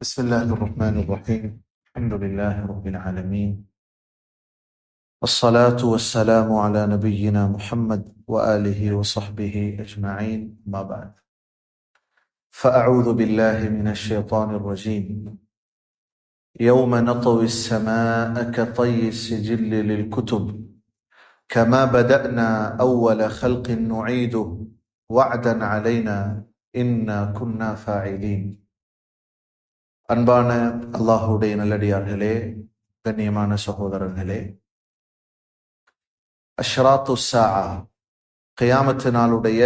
بسم الله الرحمن الرحيم. الحمد لله رب العالمين، والصلاة والسلام على نبينا محمد وآله وصحبه أجمعين، ما بعد. فأعوذ بالله من الشيطان الرجيم. يوم نطوي السماء كطي السجل للكتب كما بدأنا أول خلق نعيده وعدا علينا إنا كنا فاعلين. அன்பான அல்லாஹுடைய நல்லடியார்களே, கண்ணியமான சகோதரர்களே, அஷ்ராத்து ஸாஆ கியாமத்து நாளுடைய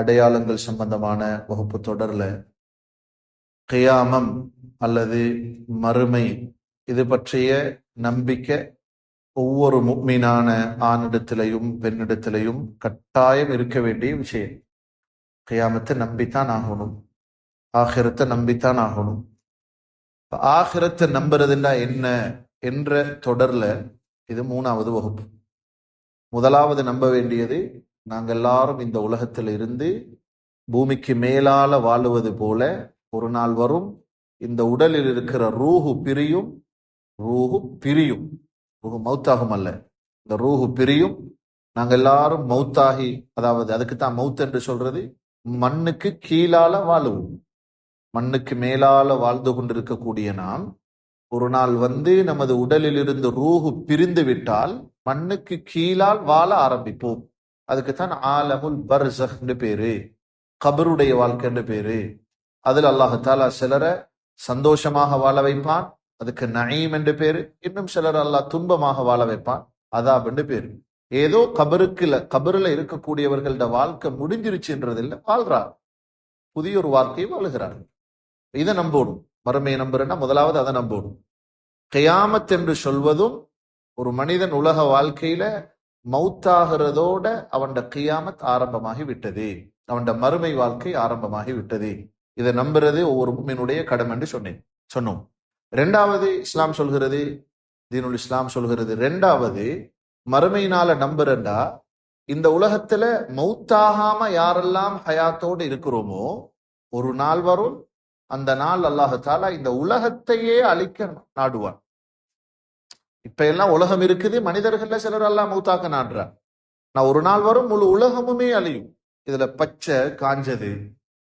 அடையாளங்கள் சம்பந்தமான வகுப்பு தொடர்ல கியாமம் அல்லது மறுமை இது பற்றிய நம்பிக்கை ஒவ்வொரு முஃமினான ஆணிடத்திலையும் பெண்ணிடத்திலையும் கட்டாயம் இருக்க வேண்டிய விஷயம். கியாமத்தை நம்பித்தான் ஆகணும், ஆகிரத்தை நம்பித்தான் ஆகணும். ஆகிரத்தை நம்புறதுன்னா என்ன என்ற தொடர்ல இது 3வது வகுப்பு. முதலாவது நம்ப வேண்டியது, நாங்கள் எல்லாரும் இந்த உலகத்தில் இருந்து பூமிக்கு மேலால வாழுவது போல ஒரு நாள் வரும், இந்த உடலில் இருக்கிற ரூஹு பிரியும். ரூஹு மௌத்தாகும் அல்ல, இந்த ரூஹு பிரியும். நாங்கள் எல்லாரும் மௌத்தாகி, அதாவது அதுக்குத்தான் மௌத் என்று சொல்றது, மண்ணுக்கு கீழால வாழுவோம். மண்ணுக்கு மேலால வாழ்ந்து கொண்டிருக்கக்கூடிய நாம் ஒரு நாள் நமது உடலில் இருந்து ரூஹு பிரிந்து விட்டால் மண்ணுக்கு கீழால் வாழ ஆரம்பிப்போம். அதுக்குத்தான் ஆலமுல் பர்ஸஹ் என்று பேரு, கபருடைய வாழ்க்கை என்று பேரு. அதுல அல்லாஹ் தஆலா சிலரை சந்தோஷமாக வாழ வைப்பான், அதுக்கு நயீம் என்று பேரு. இன்னும் சிலர் அல்லாஹ் துன்பமாக வாழ வைப்பான், அதாப் என்று பேரு. ஏதோ கபருல இருக்கக்கூடியவர்களோட வாழ்க்கை முடிஞ்சிருச்சுன்றது இல்லை, வாழ்றார், புதிய ஒரு வாழ்க்கையை வாழுகிறார். இதை நம்பணும். மறுமையை நம்புறேன்னா முதலாவது அதை நம்பணும். கியாமத் என்று சொல்வதும் ஒரு மனிதன் உலக வாழ்க்கையில மௌத்தாகிறதோட அவன் கியாமத் ஆரம்பமாகி விட்டது, அவன் மறுமை வாழ்க்கை ஆரம்பமாகி விட்டது. இதை நம்புறது ஒவ்வொரு முஃமினுடைய கடமை என்று சொன்னோம். ரெண்டாவது இஸ்லாம் சொல்கிறது, தீனுல் இஸ்லாம் சொல்கிறது, ரெண்டாவது மறுமையினால நம்புறண்டா இந்த உலகத்துல மௌத்தாகாம யாரெல்லாம் ஹயாத்தோடு இருக்கிறோமோ ஒரு நாள் வரும், அந்த நாள் அல்லாஹ் தஆலா இந்த உலகத்தையே அழிக்க நாடுவான். இப்ப எல்லாம் உலகம் இருக்குது, மனிதர்கள்ல சிலர் எல்லாம் மௌத்தாக்க நாடுறார். நான் ஒரு நாள் வரும், முழு உலகமுமே அழியும். இதுல பச்சை காஞ்சது,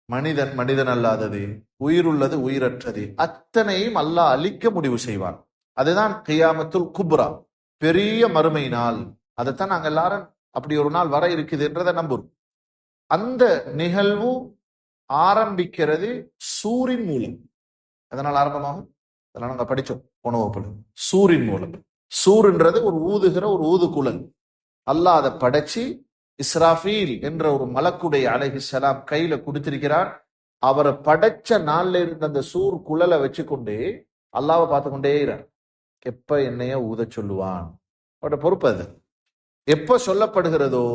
மனிதன் அல்லாதது, உயிருள்ளது உயிரற்றது, அத்தனையும் அல்லாஹ் அழிக்க முடிவு செய்வான். அதுதான் கியாமத்துல் குப்ரா, பெரிய மறுமை நாள். அதைத்தான் நாங்க எல்லாரும் அப்படி ஒரு நாள் வர இருக்குதுன்றதை நம்புறோம். அந்த நிகழ்வு ஆரம்பிக்கிறது சூரின் மூலம். அதனால் ஆரம்பமாகும், அதெல்லாம் நாங்க படிச்சோம் போன வகுப்புல. சூரின் மூலம். சூர்ன்றது ஒரு ஊதுகிற ஒரு ஊதுகுழல். அல்லாஹ் அதை படைச்சு இஸ்ராஃபீல் என்ற ஒரு மலக்குடைய அலைஹிஸ்ஸலாம் கையில கொடுத்திருக்கிறார். அவரை படைச்ச நாள்ல இருந்த அந்த சூர் குழலை வச்சுக்கொண்டே அல்லாவை பார்த்து கொண்டே இருக்கிறார். எப்ப என்னைய ஊத சொல்லுவான், அவரோட பொறுப்பு அது. எப்ப சொல்லப்படுகிறதோ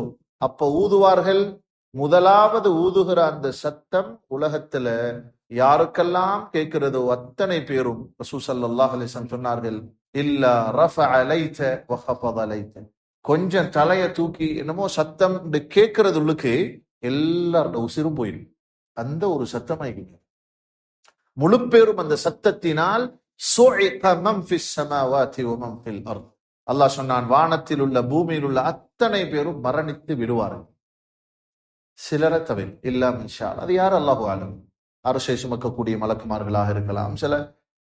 அப்ப ஊதுவார்கள். முதலாவது ஊதுகிற அந்த சத்தம் உலகத்துல யாருக்கெல்லாம் கேட்கிறதோ அத்தனை பேரும் ரசூல் ஸல்லல்லாஹு அலைஹி வஸல்லம் சொன்னார்கள், இல்லா ரஃபஅ லைத வ ஹஃபத லைத. கொஞ்சம் தலைய தூக்கி என்னமோ சத்தம் கேட்கறதுள்ளுக்கு எல்லாரோட உசிரும் போயிடும். அந்த ஒரு சத்தமாகி முழு பேரும் அந்த சத்தத்தினால் சுஇக மன் ஃபிஸ் ஸமாவாதி வ மன் ஃபில் அர்த். அல்லாஹ் சொன்னான், வானத்தில் உள்ள பூமியில் உள்ள அத்தனை பேரும் மரணித்து விடுவார்கள், சிலரை தவிர. இல்லாம இன்ஷா அல்லாஹ். அது யார்? அல்லாஹு ஆலம். அரசை சுமக்கக்கூடிய மலக்குமார்களாக இருக்கலாம், சில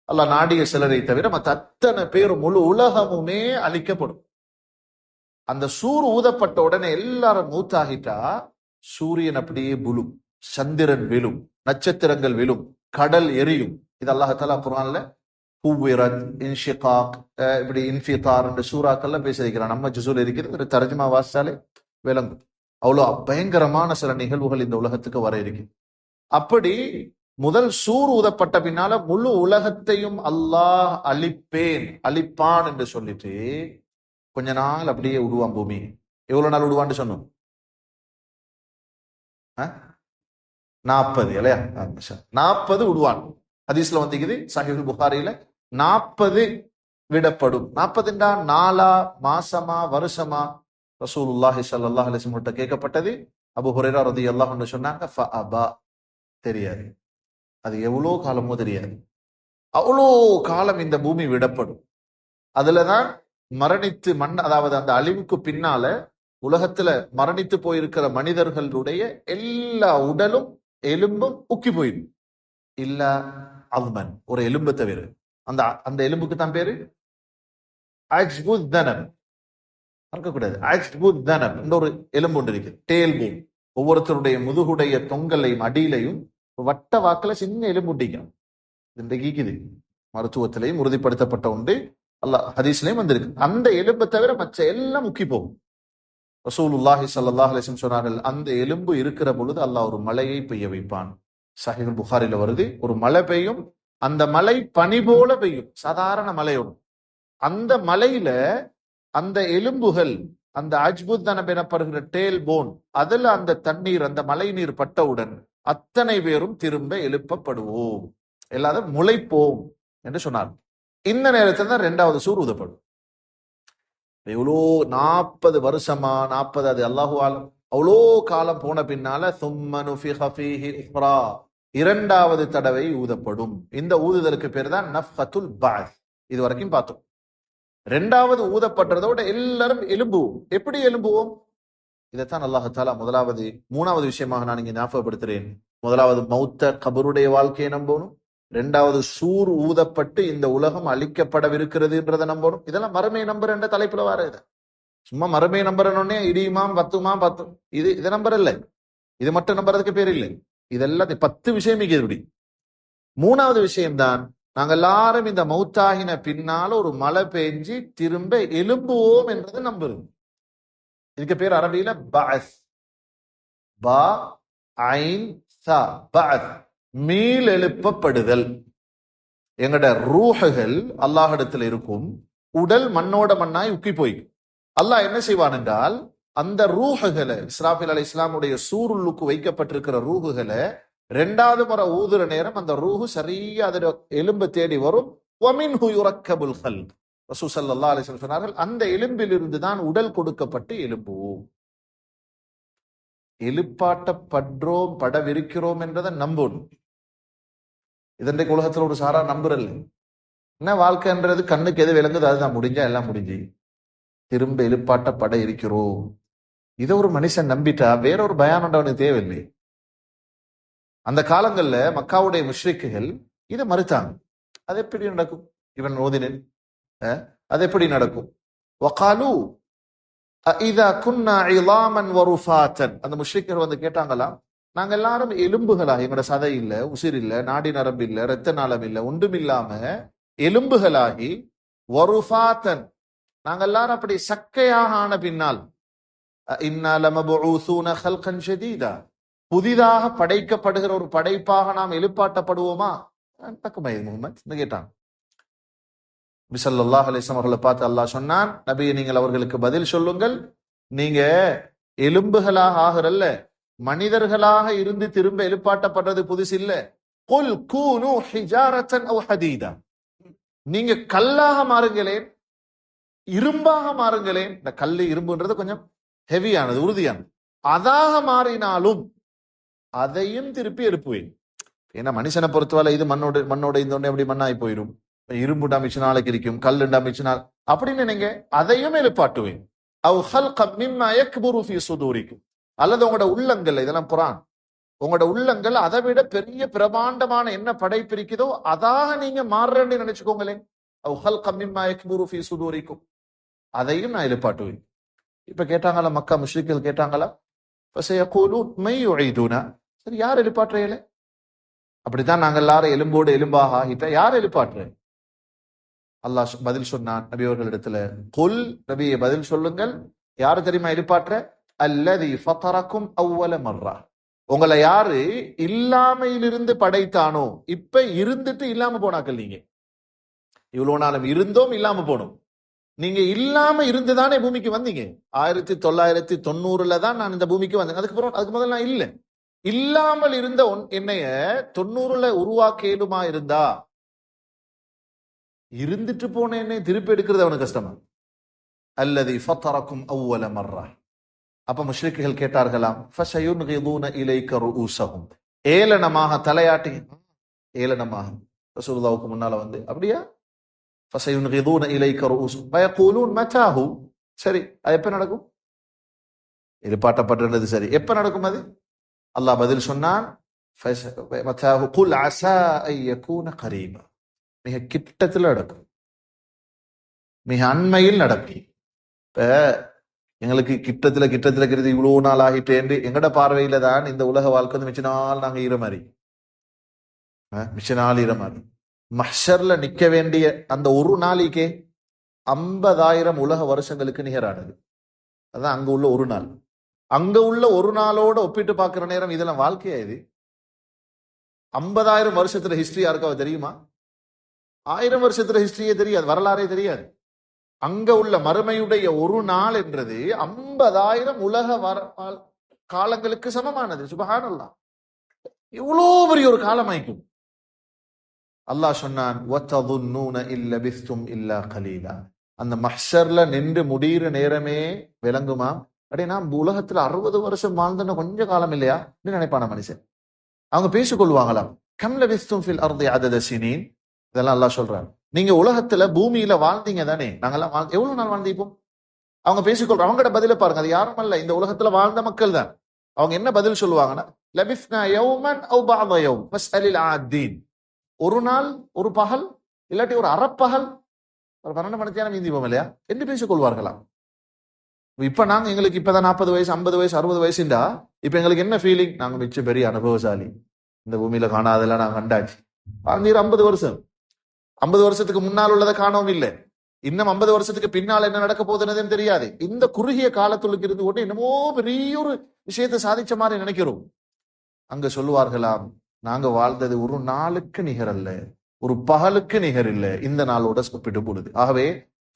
அல்லாஹ் நாடிய சிலரை தவிர மற்ற அத்தனை பேரும் முழு உலகமுமே அழிக்கப்படும். அந்த சூர் ஊதப்பட்ட உடனே எல்லாரும் மூத்தாகிட்டா சூரியன் அப்படியே விழும், சந்திரன் விழும், நட்சத்திரங்கள் விழும், கடல் எரியும். இது அல்லாஹ் தஆலா குர்ஆன்ல ஹுவிரத், இன்ஷிகாக், இப்படி இன்ஃபிதார் என்ற சூறாக்கள்ல பேசியிருக்கிறான். நம்ம ஜுஸுல் இருக்கிறது, தர்ஜுமா வாசிச்சாலே விளங்கும். அவ்வளோ பயங்கரமான சில நிகழ்வுகள் இந்த உலகத்துக்கு வர இருக்கு. அப்படி முதல் சூர் ஊதப்பட்ட பின்னால முழு உலகத்தையும் அல்லாஹ் அழிப்பான் என்று சொல்லிட்டு கொஞ்ச நாள் அப்படியே விடுவான் பூமி. எவ்வளவு நாள் விடுவான்னு சொன்னோம்? 40 இல்லையா? 40 விடுவான். ஹதீஸ்ல வந்திருக்குது, சஹீஹுல் புகாரியில 40 விடப்படும். 40 நாளா, மாசமா, வருஷமா? ரசூலுல்லாஹி ஸல்லல்லாஹு அலைஹி வஸல்லம் கேட்கப்பட்டது. அபூ ஹுரைரா ரலியல்லாஹு அன்ஹு சொன்னாங்க, ஃபஅபா, தெரியாது, அது எவ்வளோ காலமோ தெரியாது. அவ்வளோ காலம் இந்த பூமி விடப்படும். அதுலதான் மரணித்து அதாவது அந்த அழிவுக்கு பின்னால உலகத்துல மரணித்து போயிருக்கிற மனிதர்களுடைய எல்லா உடலும் எலும்பும் உக்கி போயிடும். இல்ல அல்மன், ஒரு எலும்பு தவிர. அந்த அந்த எலும்புக்கு தான் பேரு அஜ்புத்தனம். மறக்கக்கூடாது, அஜ்புத்தனம் என்ற ஒரு எலும்பு ஒன்று இருக்கு, டேல் போன். ஒவ்வொருத்தருடைய முதுகுடைய தொங்கலையும் அடியிலையும் வட்ட வாக்குல சின்ன எலும்பு ஒட்டிக்கணும். இன்றைக்கு மருத்துவத்திலையும் உறுதிப்படுத்தப்பட்ட உண்டு, அல்லாஹ் ஹதீஸ்லயும் வந்திருக்கு. அந்த எலும்பை தவிர மற்ற எல்லாம் முக்கி போகும். ரசூலுல்லாஹி ஸல்லல்லாஹு அலைஹி வஸல்லம் சொன்னார்கள், அந்த எலும்பு இருக்கிற பொழுது அல்லாஹ் ஒரு மலையை பெய்ய வைப்பான். சஹீஹுல் புகாரில வருது, ஒரு மழை பெய்யும், அந்த மலை பனி போல பெய்யும், சாதாரண மலையோடு. அந்த மலையில அந்த எலும்புகள், அந்த அஜ்புத்தனம் எனப்படுகிற டேல் போன், அதுல அந்த தண்ணீர், அந்த மழை நீர் பட்டவுடன் அத்தனை பேரும் திரும்ப எழுப்பப்படுவோம், எல்லாரும் முளைப்போம் என்று சொன்னார். இந்த நேரத்தில் தான் 2வது சூர் ஊதப்படும். எவ்வளோ 40 வருஷமா, 40 அது அல்லாஹு ஆலம், அவ்வளோ காலம் போன பின்னால சும்ம நுஃபிக ஃபீஹி உக்ரா, 2வது தடவை ஊதப்படும். இந்த ஊதுதலுக்கு பேர் தான் நஃப்கத்துல் பஅஸ். இது வரைக்கும் பார்த்தோம். 2வது ஊதப்பட்டதோட எல்லாரும் எழும்புவோம். எப்படி எழும்புவோம்? இதைத்தான் அல்லாஹ் தஆலா 3வது விஷயமாக நான் இங்க ஞாபகப்படுத்துறேன். 1வது மௌத்த கபருடைய வாழ்க்கையை நம்பணும். 2வது சூர் ஊதப்பட்டு இந்த உலகம் அழிக்கப்படவிருக்கிறதுன்றதை நம்பணும். இதெல்லாம் மறுமை நம்பர் என்ற தலைப்புல வர இது. சும்மா மறுமை நம்புறனே இடியுமாம் 10 இதை நம்பர் இல்லை, இது மட்டும் நம்புறதுக்கு பேர் இல்லை. இதெல்லாம் 10 விஷயம் இப்படி. 3வது விஷயம்தான், நாங்க எல்லாரும் இந்த மௌத்தாகின பின்னால ஒரு மழை பெஞ்சு திரும்ப எழும்புவோம் என்றது நம்புறது. இதுக்கு பேர் அரபியில பஅஸ். பா ஐன் சா, பஅஸ், மீள் எழுப்பப்படுதல். எங்கட ரூஹுகள் அல்லாஹ்விடத்தில் இருக்கும், உடல் மண்ணோட மண்ணாய் உக்கி போய் அல்லாஹ் என்ன செய்வான் என்றால், அந்த ரூஹுகளை, இஸ்ராஃபில் அலைஹிஸ்ஸலாமுடைய சூருள்ளுக்கு வைக்கப்பட்டிருக்கிற ரூஹுகளை 2வது முறை ஊதுற நேரம் அந்த ரூஹு சரியா அதோட எலும்பு தேடி வரும். வமின்ஹு யுரக்கபுல் கல்ப். ரசூல் ஸல்லல்லாஹு அலைஹி வஸல்லம் சொன்னார்கள், அந்த எலும்பிலிருந்து தான் உடல் கொடுக்கப்பட்டு எழுப்புவோம். எழுப்பாட்டப்படுறோம், படவிருக்கிறோம் என்றதை நம்பணும். இதன்றைக்கு உலகத்துல ஒரு சாரா நம்புறல்ல. என்ன வாழ்க்கைன்றது, கண்ணுக்கு எது விளங்குது அதுதான், முடிஞ்சா எல்லாம் முடிஞ்சு திரும்ப எழுப்பாட்டப்பட இருக்கிறோம். இதை ஒரு மனுஷன் நம்பிட்டா வேறொரு பயானவனுக்கு தேவையில்லை. அந்த காலங்கள்ல மக்காவுடைய முஷ்ரிக்குகள் இதை மறுத்தாங்க. அது எப்படி நடக்கும்? இவன் ஓதினேன், அது எப்படி நடக்கும்? வகாலு இதா குன்னா இலாமன் வருஃபாத்தன். அந்த முஷ்ரிக்கர் வந்து கேட்டாங்களாம், நாங்க எல்லாரும் எலும்புகளாக, எங்களோட சதை இல்ல, உசிர் இல்ல, நாடி நரம்பு இல்ல, இரத்த நாளம் இல்ல, ஒன்றும் இல்லாம எலும்புகளாகி வருஃபாத்தன், நாங்க எல்லாரும் அப்படி சக்கையாக ஆன பின்னால் இன்னா லமபூஸூன ஹல்கன் ஷதீதா, புதிதாக படைக்கப்படுகிற ஒரு படைப்பாக நாம் எழுப்பாட்டப்படுவோமா? முகமது கேட்டான். நபி ஸல்லல்லாஹு அலைஹி வஸல்லம் அவர்களை பார்த்து அல்லாஹ் சொன்னான், நபியே நீங்கள் அவர்களுக்கு பதில் சொல்லுங்கள், நீங்க எலும்புகளாக ஆகிறல்ல, மனிதர்களாக இருந்து திரும்ப எழுப்பாட்டப்படுறது புதுசு இல்ல. குல் கூனு ஹிஜாரத்தன் அவ் ஹதீதா, நீங்க கல்லாக மாறுங்களேன், இரும்பாக மாறுங்களேன். இந்த கல்லு இரும்புன்றது கொஞ்சம் ஹெவியானது, உறுதியானது. அதாக மாறினாலும் அதையும் திருப்பி எழுப்புவேன். ஏன்னா மனுஷனை பொறுத்தவரை இது மண்ணோட இந்த ஒண்ணு எப்படி மண்ணாய் போயிடும், இரும்பு டமிச்சு நாளைக்கு இருக்கும், கல்லு டமிச்சு நாள் அப்படின்னு நீங்க அதையும் எழுப்பாட்டுவேன். அவ் ஹல்கம் மிம்மா யக்புரு ஃபீ சுதூரிக்கும், அல்லது உங்களோட உள்ளங்கள், இதெல்லாம் குர்ஆன், உங்களோட உள்ளங்கள் அதை விட பெரிய பிரமாண்டமான என்ன படைப்பு இருக்குதோ அதாக நீங்க மாறுறேன்னு நினைச்சுக்கோங்களேன். அவ் ஹல்கம் மிம்மா யக்புரு ஃபீ சுதூரிக்கும், அதையும் நான் எழுப்பாட்டுவேன். இப்ப கேட்டாங்களா மக்கா முஷ்ரிக்குகள் கேட்டாங்களா, ஃபஸயகூலூன் மை யுஈதுனா, சரி யார் எழுப்பாட்டுறீங்களே? அப்படித்தான் நாங்க எல்லாரும் எலும்போடு எலும்பாக ஆகிட்ட, யார் எழுப்பாட்டுற? அல்லாஹ் பதில் சொன்னான் நபி அவர்களிடத்துல, குல், நபியை பதில் சொல்லுங்கள், யாரு தெரியுமா எழுப்பாட்டுற? அல்லதி ஃபதரக்கும் அவ்வல மர்ரா, உங்களை யாரு இல்லாமையிலிருந்து படைத்தானோ, இப்ப இருந்துட்டு இல்லாம போனாக்கள். நீங்க இவ்வளவு நாளும் இருந்தோம், இல்லாம போனோம். நீங்க இல்லாம இருந்துதானே பூமிக்கு வந்தீங்க. 1990 தான் நான் இந்த பூமிக்கு வந்தேன். அதுக்கு முதல்ல நான் இல்லை. இல்லாமல் இருந்த என்னைய 90 உருவாக்க இயலுமா இருந்தா, இருந்துட்டு போன என்னை திருப்பி எடுக்கிறது அவனுக்கு கஷ்டமா? அல்லதி ஃபதரக்கும் அவ்வல மர்ரா. அப்ப முஷ்ரிக்குகள் கேட்டார்களாம், ஃபஸயுன்கிதுன இலைக ரூஸஹும், ஏளனமாக தலையாட்டி, ஏளனமாக ரசூலுல்லாஹ்வுக்கு முன்னால வந்து, அப்படியா? ஃபஸயுன்கிதூன இலைக ரூஸுஹும் வயகூலூன் மதாஹு. சரி, அது எப்ப நடக்கும்? எதிர்பார்க்கப்பட்டிருந்தது. சரி, எப்ப நடக்கும் அது? அல்லாஹ் பதில் சொன்னான், மதாஹு குல் அஸா அன் யகூன கரீபா. மிக கிட்டத்தில் நடக்கும், மிக அண்மையில் நடக்கும். இப்ப எங்களுக்கு கிட்டத்துல கிட்டத்துல கிட்ட இவ்வளவு நாள் ஆகிட்டேன்னு எங்கட பார்வையில தான் இந்த உலக வாழ்க்கை வந்து மிச்ச நாள் நாங்க ஈர மாதிரி, மிச்ச நாள் ஈர மாதிரி. மஹ்ஷர்ல நிக்க வேண்டிய அந்த ஒரு நாளைக்கே 50,000 உலக வருஷங்களுக்கு நிகரானது. அதான் அங்க உள்ள ஒரு நாள். அங்க உள்ள ஒரு நாளோட ஒப்பிட்டு பார்க்கிற நேரம் இதெல்லாம் வாழ்க்கையா? இது 50,000 வருஷத்துல ஹிஸ்டரி யாருக்காவது தெரியுமா? 1000 வருஷத்துல ஹிஸ்டரியே தெரியாது, வரலாறே தெரியாது. அங்க உள்ள மறுமையுடைய ஒரு நாள் என்றது 50,000 உலக காலங்களுக்கு சமமானது. சுபஹானல்லாஹ், இவ்வளோ பெரிய ஒரு காலம் ஆயிக்கும். அல்லாஹ் சொன்னான், வததுன்னூன இல்ல பிஸ்தும் இல்லா கலீலா. அந்த மஹ்ஷர்ல நின்று முடிகிற நேரமே விளங்குமா? அப்படியே நான் உலகத்துல 60 வருஷம் வாழ்ந்தன கொஞ்ச காலம் இல்லையா நினைப்பான மனுஷன். அவங்க பேசிக்கொள்வாங்களாம், கம்ல பிஸ்தும் ஃபில் அர்தி அதத சினீன். இதெல்லாம் அல்லாஹ் சொல்றான். நீங்க உலகத்துல பூமியில வாழ்ந்தீங்க தானே, நாங்கெல்லாம் எவ்வளவு நாள் வாழ்ந்திப்போம்? அவங்க பேசிக்கொள்றோம். அவங்கட பதில பாருங்க, அது யாரும் அல்ல, இந்த உலகத்துல வாழ்ந்த மக்கள் தான். அவங்க என்ன பதில் சொல்லுவாங்கன்னா, லபிஸ்னா யௌமன் அவ் பஅத யௌம் ஃபஸ்அலில் ஆதீன். ஒரு நாள், ஒரு பகல், இல்லாட்டி ஒரு அறப்பகல், ஒரு 12 மணி நேரம் மீந்திப்போம் இல்லையா என்று பேசிக்கொள்வார்களாம். இப்ப நாங்க எங்களுக்கு இப்பதான் 40 வயசு 50 வயசு 60 வயசுண்டா இப்ப எங்களுக்கு என்ன ஃபீலிங்? நாங்க மிச்ச பெரிய அனுபவசாலி, இந்த பூமியில காணாதெல்லாம் நாங்க கண்டாச்சு. 50 வருஷம், 50 வருஷத்துக்கு முன்னால் உள்ளதை காணவும் இல்லை, இன்னும் 50 வருஷத்துக்கு பின்னால் என்ன நடக்க போகுதுன்னு தெரியாது. இந்த குறுகிய காலத்துள்ளுக்கு இருந்து கொண்டு என்னமோ பெரிய ஒரு விஷயத்தை சாதிச்ச மாதிரி நினைக்கிறோம். அங்க சொல்லுவார்களாம், நாங்க வாழ்ந்தது ஒரு நாளுக்கு நிகரல்ல, ஒரு பகலுக்கு நிகர் இல்லை இந்த நாளோட ஒப்பிட்டு பொழுது. ஆகவே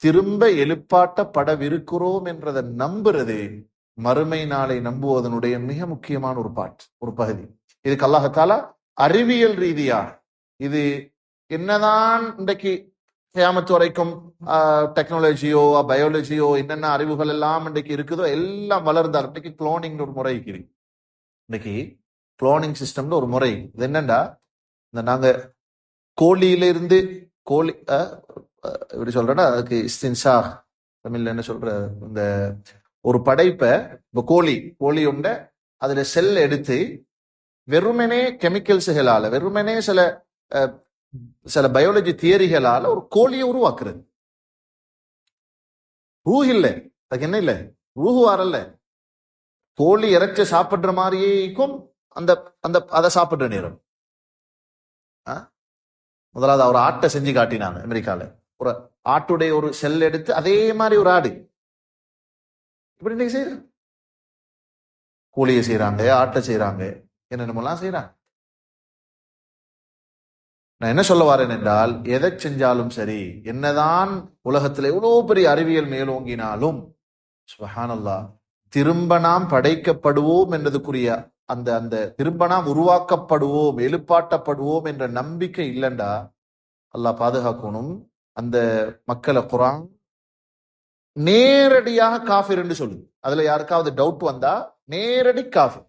திரும்ப எழுப்பாட்டப்படவிருக்கிறோம் என்றதை நம்புறது மறுமை நாளை நம்புவதனுடைய மிக முக்கியமான ஒரு பகுதி. இதுக்கு அல்லாஹ்தாலா அறிவியல் ரீதியா இது என்னதான் இன்றைக்கு கியாமத் வரைக்கும் டெக்னாலஜியோ பயாலஜியோ என்னென்ன அறிவுகள் எல்லாம் இன்றைக்கு இருக்குதோ எல்லாம் வளர்ந்தாலும் இன்னைக்கு குளோனிங் ஒரு முறை இருக்குது. இன்னைக்கு குளோனிங் சிஸ்டம்ல ஒரு முறை. இது என்னண்டா, இந்த நாங்க கோழியிலிருந்து கோழி எப்படி சொல்றேன்னா, அதுக்கு இஸ்தின்சா தமிழ்ல என்ன சொல்ற, இந்த ஒரு படைப்பை இப்ப கோழி உண்ட அதுல செல் எடுத்து வெறுமனே கெமிக்கல்ஸுகளால, வெறுமனே சில பயாலஜி தியரிகளால ஒரு கோழியை உருவாக்குறது. ரூஹ் இல்லை, அதுக்கு என்ன இல்லை, ரூஹு வரல. கோழி இறைச்சி சாப்பிடுற மாதிரியும் அதை சாப்பிடுற நேரம். முதலாவது ஒரு ஆட்டை செஞ்சு காட்டினாங்க அமெரிக்கால. ஒரு ஆட்டுடைய ஒரு செல் எடுத்து அதே மாதிரி ஒரு ஆடு இப்படி இன்னைக்கு செய்யறாங்க. கோழியை செய்யறாங்க, ஆட்டை செய்யறாங்க, என்னென்னமெல்லாம் செய்யறாங்க. நான் என்ன சொல்ல வரேன் என்றால், எதை செஞ்சாலும் சரி, என்னதான் உலகத்துல எவ்வளவு பெரிய அறிவியல் மேலோங்கினாலும் சுப்ஹானல்லாஹ், திரும்ப நாம் படைக்கப்படுவோம் என்றதுக்குரிய அந்த திரும்ப நாம் உருவாக்கப்படுவோம், எழுப்பாட்டப்படுவோம் என்ற நம்பிக்கை இல்லைண்டா அல்லாஹ் பாதுகாக்கணும். அந்த மக்களை குர்ஆன் நேரடியாக காஃபிர் என்று சொல்லுது. அதுல யாருக்காவது டவுட் வந்தா நேரடி காஃபிர்.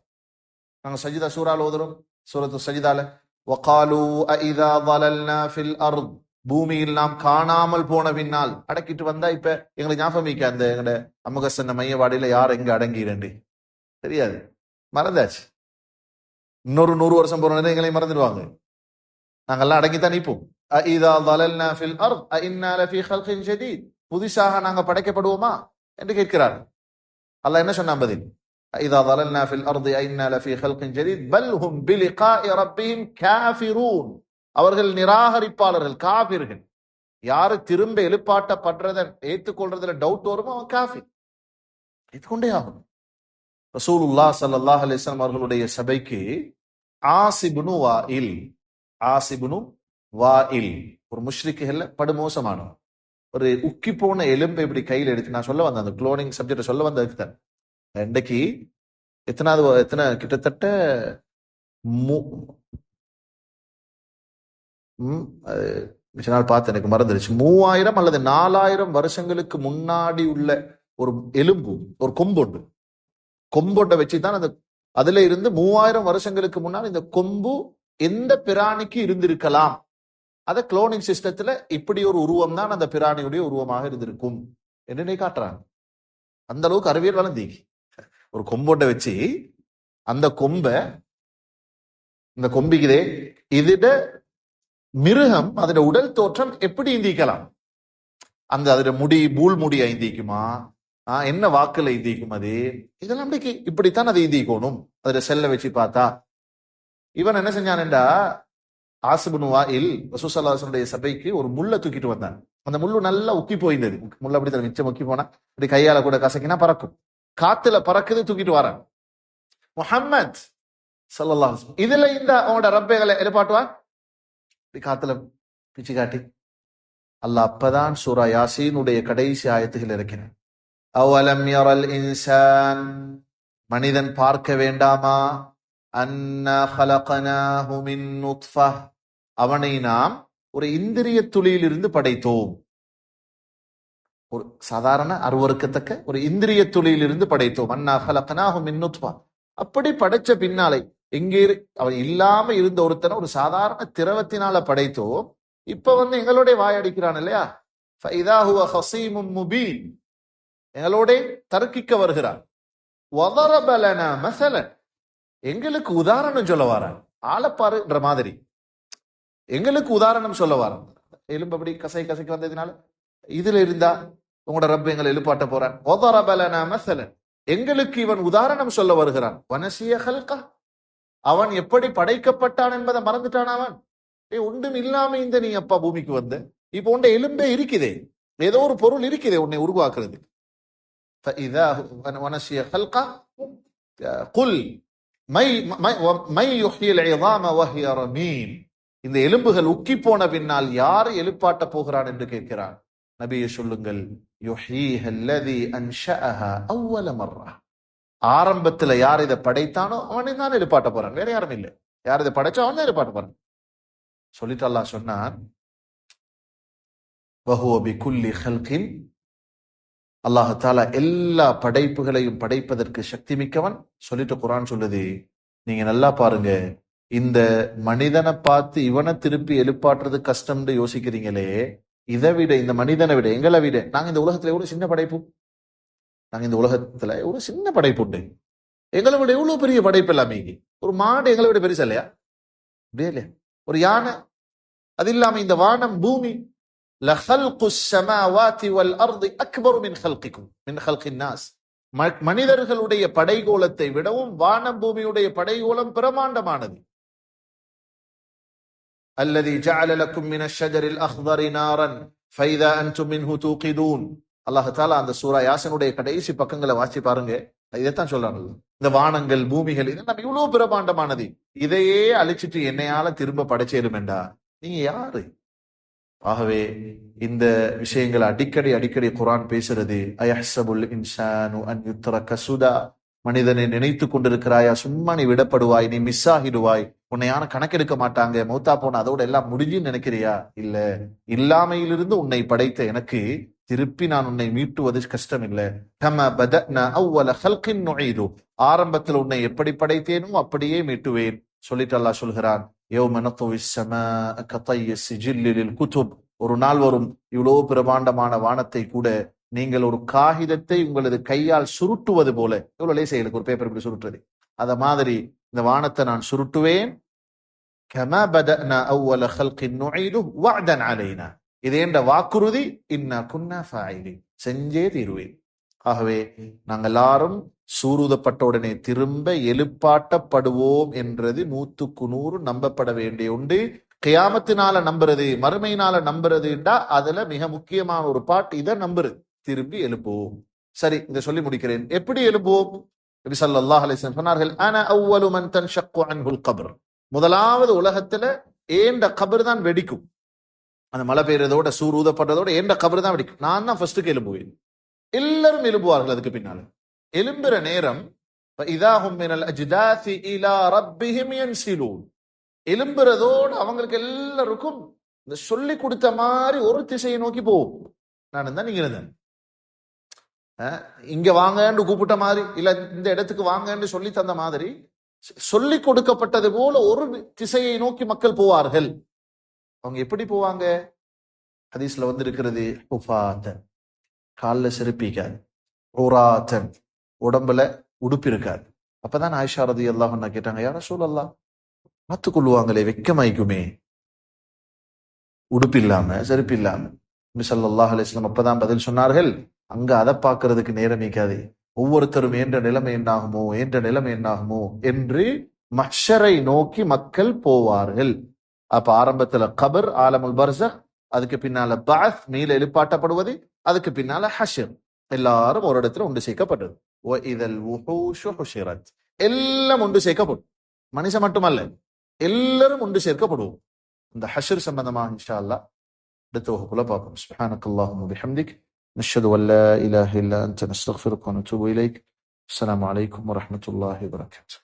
நாங்க சஜிதா சூறால ஓதுறோம், சூரத்து சஜிதால, வகாலு அஇதா ضللنا في الارض, பூமியில் நாம் காணாமல் போன பின்னால் அடக்கிட்டு வந்தா இப்ப எங்களுக்கு ஞாபகம் அந்த எங்கட அமுகசன்ன மையவாடியில யார் எங்க அடங்கிறேன் தெரியாது, மறந்தாச்சு. இன்னொரு 100 வருஷம் போறோம் எங்களை மறந்துடுவாங்க. நாங்கெல்லாம் அடங்கித்தான் நிற்போம். அஇதா ضللنا في الارض أإنا لفي خلق جديد, புதிசாக நாங்க படைக்கப்படுவோமா என்று கேட்கிறார். அல்லாஹ் என்ன சொன்னான் பதில்? أإذا ضللنا في الأرض أإنا لفي خلق جديد بل هم بلقاء ربهم كافرون. அவர்கள் நிராகரிப்பாளர்கள், காபிர்கள். யாரு திரும்ப எழுப்பாட்டப்படுறத ஏற்றுக்கொள்றதுல டவுட் வருமோ அவன் காஃபிர், ஏற்றுக்கொண்டே ஆகும். ரசூலுல்லாஹ் ஸல்லல்லாஹு அலைஹி வஸல்லம் அவர்களுடைய சபைக்கு ஆசிபுனு வாயில் ஒரு முஷ்ரிக்குகள்ல படுமோசமான ஒரு உக்கி போன எலும்பை இப்படி கையில் எடுத்து, நான் சொல்ல வந்தேன் அந்த குளோனிங் சப்ஜெக்ட் சொல்ல வந்ததுக்கு தான். இன்றைக்கு எத்தனை கிட்டத்தட்ட நாள் பார்த்து எனக்கு மறந்துடுச்சு, 3000 அல்லது 4000 வருஷங்களுக்கு முன்னாடி உள்ள ஒரு எலும்பு, ஒரு கொம்பொண்டை வச்சுதான் அந்த அதுல இருந்து 3000 வருஷங்களுக்கு முன்னால் இந்த கொம்பு எந்த பிராணிக்கு இருந்திருக்கலாம் அத குளோனிங் சிஸ்டத்துல இப்படி ஒரு உருவம் தான் அந்த பிராணியுடைய உருவமாக இருந்திருக்கும் என்று காட்டுறாங்க. அந்த அளவுக்கு அறிவியல் வளர்ந்தீ. ஒரு கொம்போட்டை வச்சு அந்த கொம்பை, இந்த கொம்பிக்குதே இதுட மிருகம் அதோட உடல் தோற்றம் எப்படி இந்திக்கலாம், அந்த அதோட முடி பூல் முடி ஐந்திக்குமா, என்ன வாக்குல இந்திக்கும், அது இதெல்லாம் இப்படித்தான் அதை இந்திக்கணும். அதோட செல்ல வச்சு பார்த்தா இவன் என்ன செஞ்சான்டா, ஆசிபுன் வாயில் ரசூலுல்லாஹி சபைக்கு ஒரு முள்ள தூக்கிட்டு வந்தான். அந்த முள்ளு நல்லா உக்கி போயிருந்தது. முள்ள அப்படி மிச்சம் உக்கி போனா இப்படி கையால கூட கசக்கினா பறக்கும், காத்துல பறக்குது, தூக்கிட்டு வரான். முஹம்மத் ஸல்லல்லாஹு அலைஹி வஸல்லம் இதுல இந்த அவனோட ரப்பைகளை எழுப்பாட்டுவா காத்துல பிச்சு காட்டி. அல்லாஹ் அப்பதான் சூரா யாசீனுடைய கடைசி ஆயத்துகள் இருக்கிறான். அவலம் யரல் இன்சான், மனிதன் பார்க்க வேண்டாமா, அன்னா ஹலகனாஹு மின் நுத்ஃபஹ், அவனை நாம் ஒரு இந்திரிய துளியிலிருந்து படைத்தோம். ஒரு சாதாரண அருவருக்கத்தக்க ஒரு இந்திரிய துளியிலிருந்து படைத்தோம். அன்னா ஹலகனாஹு மின் நுத்ஃபஹ், அப்படி படைச்ச பின்னாலே எங்கே அவன் இல்லாம இருந்த ஒருத்தனை ஒரு சாதாரண திரவத்தினால படைத்தோம். இப்ப எங்களுடைய வாயடிக்கிறான் இல்லையா, ஃபஇதா ஹுவ ஹஸீமும் முபீன், எங்களோட தர்க்கிக்க வருகிறான். வதரப லனா மஸலன், எங்களுக்கு உதாரணம் சொல்ல வாரான். ஆளப்பாருன்ற மாதிரி எங்களுக்கு உதாரணம் சொல்ல வாரான். எலும்பு அப்படி கசைக்கு வந்ததுனால இதுல இருந்தா உங்களோட ரப்ப எங்களை எழுப்பாட்ட போறான். வதரப லனா மஸலன், எங்களுக்கு இவன் உதாரணம் சொல்ல வருகிறான். வனசிய ஹல்கா, அவன் எப்படி படைக்கப்பட்டான் என்பதை மறந்துட்டான். அவன் ஒன்றும் இல்லாம இந்த நீ அப்பா பூமிக்கு வந்த, இப்ப உண்ட எலும்பே இருக்குதே, ஏதோ ஒரு பொருள் இருக்குதே உன்னை உருவாக்குறது. இந்த எலும்புகள் உக்கி போன பின்னால் யார் எழுப்பாட்ட போகிறான் என்று கேட்கிறான். நபியை சொல்லுங்கள், ஆரம்பத்துல யார் இதை படைத்தானோ அவனை தான் எழுப்பாட்ட போறான், வேற யாரும் இல்லை. யார் இதை படைச்சோ அவன் தான் எழுப்பாட்ட போறான். சொல்லிட்டு அல்லாஹ் சொன்னான், அல்லாஹ் தஆலா எல்லா படைப்புகளையும் படைப்பதற்கு சக்தி மிக்கவன். சொல்லிட்டு குர்ஆன் சொல்லுது, நீங்க நல்லா பாருங்க, இந்த மனிதனை பார்த்து இவனை திருப்பி எழுப்பாட்டுறது கஷ்டம்னு யோசிக்கிறீங்களே, இதை விட, இந்த மனிதனை விட, எங்களை விட நாங்க இந்த உலகத்துல எவ்வளவு சின்ன படைப்பு, நாங்க இந்த உலகத்துல ஒரு சின்ன படைப்பு உண்டு. எங்களை விட எவ்வளவு பெரிய படைப்பு எல்லாமே. ஒரு மாடு எங்களை விட பெருசா இல்லையா? அப்படியே இல்லையா? ஒரு யானை, அது இல்லாம இந்த வானம் பூமி, மனிதர்களுடைய படைகோலத்தை விடவும் வானம் பூமியுடைய படைகோலம் பிரமாண்டமானது. அல்லதி ஜஅல லக்கும் மினஷ் ஷஜரில் அக்தரி நாரன் ஃபைதா அன்தும் மின்ஹு தூகிதூன். அல்லாஹ் தஆலா அந்த சூரா யாசினுடைய கடைசி பக்கங்களை வாசி பாருங்க, இதைத்தான் சொல்றாங்க. இந்த வானங்கள் பூமிகள் இதெல்லாம் இவ்வளவு பிரமாண்டமானது, இதையே அழிச்சிட்டு என்னையால திரும்ப படைச்சேருமெண்டா நீங்க யாரு? ஆகவே இந்த விஷயங்களை அடிக்கடி குர்ஆன் பேசுறது. அயஹ்ஸபுல் இன்சானு அன் யுத்ரக சுதா, மனிதனை நினைத்து கொண்டிருக்கிறாயா, சும்மா நீ விடப்படுவாய், நீ மிஸ் ஆகிடுவாய், உன்னை யாரும் கணக்கெடுக்க மாட்டாங்க, மௌத்தா போன அதோட எல்லாம் முடிஞ்சுன்னு நினைக்கிறியா? இல்ல, இல்லாமையிலிருந்து உன்னை படைத்த எனக்கு திருப்பி நான் உன்னை மீட்டுவது கஷ்டம் இல்லை. கமா பதனா அவ்வல ஹல்கின் நுஈது, ஆரம்பத்தில் உன்னை எப்படி படைத்தேனோ அப்படியே மீட்டுவேன். சொல்லிட்டு அல்லாஹ் சொல்கிறான், யௌம நத்வி ஸமாஅ கதைய சிஜில்லி லில் குதுப், ஒரு நாள் வரும் இவ்வளவு பிரமாண்டமான வானத்தை கூட நீங்கள் ஒரு காகிதத்தை உங்களது கையால் சுருட்டுவது போல, எவ்வளவு லேசா எனக்கு ஒரு பேப்பர் இப்படி சுருட்டுறது, அத மாதிரி இந்த வானத்தை நான் சுருட்டுவேன். கமா பதனா அவ்வல ஹல்கின் நுஈது வஅதன் அலைனா, இது என்ற வாக்குறுதி, இன்னா குன்னா ஃபாயிலின், செஞ்சே தீருவேன். ஆகவே நாங்கள் எல்லாரும் சூருதப்பட்ட உடனே திரும்ப எழுப்பாட்டப்படுவோம் என்றது 100% நம்பப்பட வேண்டிய உண்டு. கியாமத்தினால நம்புறது, மறுமையினால நம்புறதுண்டா அதுல மிக முக்கியமான ஒரு பாட்டு இதை நம்புறது, திரும்பி எழுப்புவோம். சரி, இதை சொல்லி முடிக்கிறேன். எப்படி எழுப்புவோம்? நபி ஸல்லல்லாஹு அலைஹி வஸல்லம் சொன்னார்கள், அன அவ்வலு மன் தன்ஷக்கு அன்ஹுல் கப்ர், முதலாவது உலகத்துல ஏண்ட கபர் தான் வெடிக்கும். அந்த மழை பெய்யறதோட சூருதப்படுறதோட ஏண்ட கபர் தான் வெடிக்கும், நான் தான் ஃபர்ஸ்ட்டுக்கு எழுப்புவேன். எல்லாரும் எழுப்புவார்கள். அதுக்கு பின்னால எழும்புற நேரம் எழும்புறதோடு அவங்களுக்கு எல்லாருக்கும் இந்த சொல்லி கொடுத்த மாதிரி ஒரு திசையை நோக்கி போவோம். நான் இருந்தா நீங்க இருந்தேன், இங்க வாங்கன்னு கூப்பிட்ட மாதிரி, இல்ல இந்த இடத்துக்கு வாங்கன்னு சொல்லி தந்த மாதிரி சொல்லி கொடுக்கப்பட்டது போல ஒரு திசையை நோக்கி மக்கள் போவார்கள். அவங்க எப்படி போவாங்க? ஹதீஸ்ல வந்து இருக்கிறது, ஹுஃபாத்தன், காலில் செருப்பிக்காது, உராத்தன், உடம்புல உடுப்பு இருக்காது. அப்பதான் ஆயிஷா ரலியல்லாஹு அன்ஹா கேட்டாங்க, யா ரசூலல்லாஹ், பார்த்து கொள்ளுவாங்களே, வெக்கமாய்க்குமே உடுப்பு இல்லாம செருப்பு இல்லாம. நபி ஸல்லல்லாஹு அலைஹி வஸல்லம் அப்பதான் பதில் சொன்னார்கள், அங்க அதை பார்க்கறதுக்கு நேரம் இருக்காது. ஒவ்வொருத்தரும் என்ற நிலைமை என்னாகுமோ என்று மஹ்ஷரை நோக்கி மக்கள் போவார்கள். அப்ப ஆரம்பத்துல கபர், ஆலமுல் பர்ஸக், அதுக்கு பின்னால பஅஸ், மீள எழுப்பாட்டப்படுவது, அதுக்கு பின்னால ஹஷ்ர், எல்லாரும் ஒரு இடத்துல ஒன்று சேர்க்கப்பட்டது. வஇதல் வுஹூஷு ஹுஷிரத், எல்லாம் ஒன்று சேர்க்கப்படும். மனுஷன் மட்டுமல்ல, எல்லாரும் ஒன்று சேர்க்கப்படுவோம். இந்த ஹஷ்ர் சம்பந்தமாக இன்ஷா அல்லாஹ் அடுத்த வகுப்புல பார்ப்போம். சுப்ஹானக்கல்லாஹும்ம பிஹம்திக், நஷ்ஹது அன் லா இலாஹ இல்லா அன்த, நஸ்தக்ஃபிருக வ நத்தூபு இலைக். அஸ்ஸலாமு அலைக்கும் வரஹ்மத்துல்லாஹி வபரகாத்துஹு.